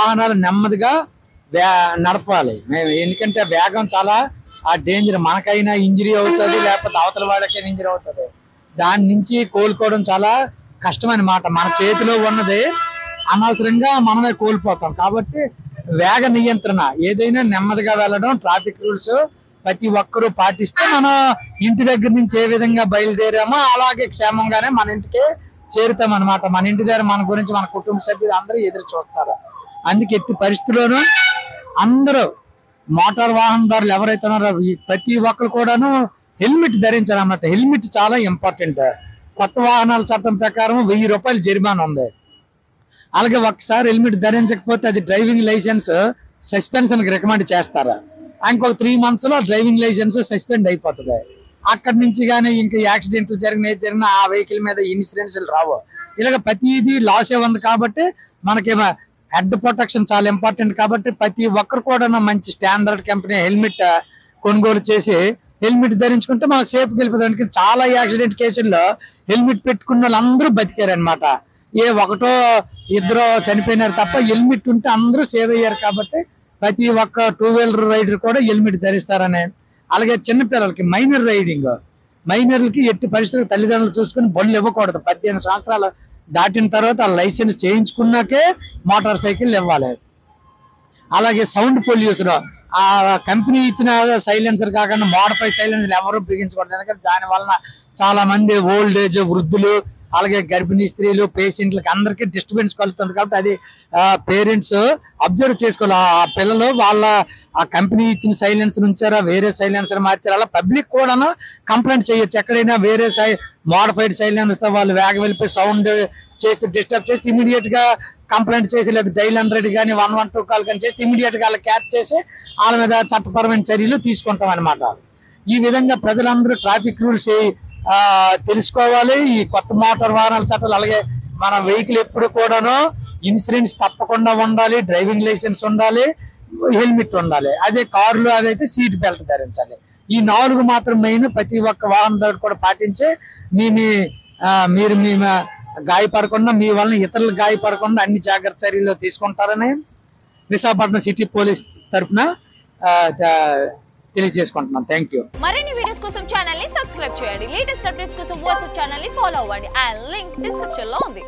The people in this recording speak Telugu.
వాహనాలు నెమ్మదిగా నడపాలి మేము, ఎందుకంటే వేగం చాలా డేంజర్, మనకైనా ఇంజరీ అవుతుంది, లేకపోతే అవతల వాడికైనా ఇంజరీ అవుతుంది. దాని నుంచి కోలుకోవడం చాలా కష్టం అన్నమాట. మన చేతిలో ఉన్నది అనవసరంగా మనమే కోల్పోతాం. కాబట్టి వేగ నియంత్రణ, ఏదైనా నెమ్మదిగా వెళ్ళడం, ట్రాఫిక్ రూల్స్ ప్రతి ఒక్కరూ పాటిస్తే మనం ఇంటి దగ్గర నుంచి ఏ విధంగా బయలుదేరామో అలాగే క్షేమంగానే మన ఇంటికి చేరుతాం అనమాట. మన ఇంటి దగ్గర మన గురించి మన కుటుంబ సభ్యులు అందరూ ఎదురు చూస్తారు. అందుకే ఎట్టి పరిస్థితుల్లోనూ అందరూ మోటార్ వాహనదారులు ఎవరైతే ఉన్నారో ప్రతి ఒక్కరు కూడాను హెల్మెట్ ధరించాలన్నమాట. హెల్మెట్ చాలా ఇంపార్టెంట్. కొత్త వాహనాల చట్టం ప్రకారం 1000 రూపాయలు జరిమానా ఉంది. అలాగే ఒకసారి హెల్మెట్ ధరించకపోతే అది డ్రైవింగ్ లైసెన్స్ సస్పెన్షన్ కి రికమెండ్ చేస్తారు. ఇంకొక 3 months లో డ్రైవింగ్ లైసెన్స్ సస్పెండ్ అయిపోతుంది. అక్కడి నుంచి కానీ ఇంకా యాక్సిడెంట్లు జరిగినా ఆ వెహికల్ మీద ఇన్సూరెన్స్లు రావు. ఇలాగ ప్రతిదీ లాసే ఉంది. కాబట్టి మనకి హెడ్ ప్రొటెక్షన్ చాలా ఇంపార్టెంట్. కాబట్టి ప్రతి ఒక్కరు కూడా మంచి స్టాండర్డ్ కంపెనీ హెల్మెట్ కొనుగోలు చేసి హెల్మెట్ ధరించుకుంటే మనం సేఫ్కి వెళ్ళిపోతాం. చాలా యాక్సిడెంట్ కేసుల్లో హెల్మెట్ పెట్టుకున్న వాళ్ళు అందరూ బతికారు అనమాట. ఏ ఒకటో ఇద్దరు చనిపోయినారు తప్ప హెల్మెట్ ఉంటే అందరూ సేవ్ అయ్యారు. కాబట్టి ప్రతి ఒక్క 2-wheeler రైడర్ కూడా హెల్మెట్ ధరిస్తారని. అలాగే చిన్నపిల్లలకి మైనర్లకి ఎట్టి పరిస్థితులు తల్లిదండ్రులు చూసుకుని బండ్లు ఇవ్వకూడదు. 18 సంవత్సరాలు దాటిన తర్వాత లైసెన్స్ చేయించుకున్నాకే మోటార్ సైకిల్ ఇవ్వాలి. అలాగే సౌండ్ పొల్యూషన్, ఆ కంపెనీ ఇచ్చిన సైలెన్సర్ కాకుండా మోడిఫై సైలెన్సర్ ఎవరు బిగించకూడదు. ఎందుకంటే దాని వలన చాలా మంది ఓల్డ్ ఏజ్, వృద్ధులు, అలాగే గర్భిణీ స్త్రీలు, పేషెంట్లకి అందరికీ డిస్టర్బెన్స్ కలుగుతుంది. కాబట్టి అది పేరెంట్స్ అబ్జర్వ్ చేసుకోవాలి. ఆ పిల్లలు వాళ్ళ ఆ కంపెనీ ఇచ్చిన సైలెన్సర్ ఉంచారా, వేరే సైలెన్సర్ మార్చారా, అలా పబ్లిక్ కూడాను కంప్లైంట్ చేయొచ్చు. ఎక్కడైనా వేరే మోడిఫైడ్ సైలెన్సర్ వాళ్ళు వేగం వెళ్ళిపోయి సౌండ్ చేసి డిస్టర్బ్ చేసి ఇమీడియట్ గా కంప్లైంట్ చేసి, లేదా డైల్ 100 కానీ 112 కాల్ కానీ చేసి ఇమీడియట్ గా వాళ్ళు క్యాచ్ చేసి వాళ్ళ మీద చట్టపరమైన చర్యలు తీసుకుంటాం అనమాట. ఈ విధంగా ప్రజలందరూ ట్రాఫిక్ రూల్స్ తెలుసుకోవాలి. ఈ కొత్త మోటార్ వాహనాల చట్టాలు, అలాగే మన వెహికల్ ఎప్పుడు కూడాను ఇన్సూరెన్స్ తప్పకుండా ఉండాలి, డ్రైవింగ్ లైసెన్స్ ఉండాలి, హెల్మెట్ ఉండాలి. అదే కార్లు అదైతే సీట్ బెల్ట్ ధరించాలి. ఈ 4 మాత్రం మెయిన్. ప్రతి ఒక్క వాహనదారుడు కూడా పాటించి మీరు మీ గాయపడకుండా, మీ వలన ఇతరులు గాయపడకుండా అన్ని జాగ్రత్త చర్యలు తీసుకుంటారని విశాఖపట్నం సిటీ పోలీస్ తరఫున తెలియజేసుకుంటున్నాను. Thank you. మరిన్ని వీడియోస్ కోసం ఛానల్ ని సబ్స్క్రైబ్ చేయండి. లేటెస్ట్ అప్డేట్స్ కోసం వాట్సాప్ ఛానల్ ని ఫాలో అవ్వండి. ఆ లింక్ డిస్క్రిప్షన్ లో ఉంది.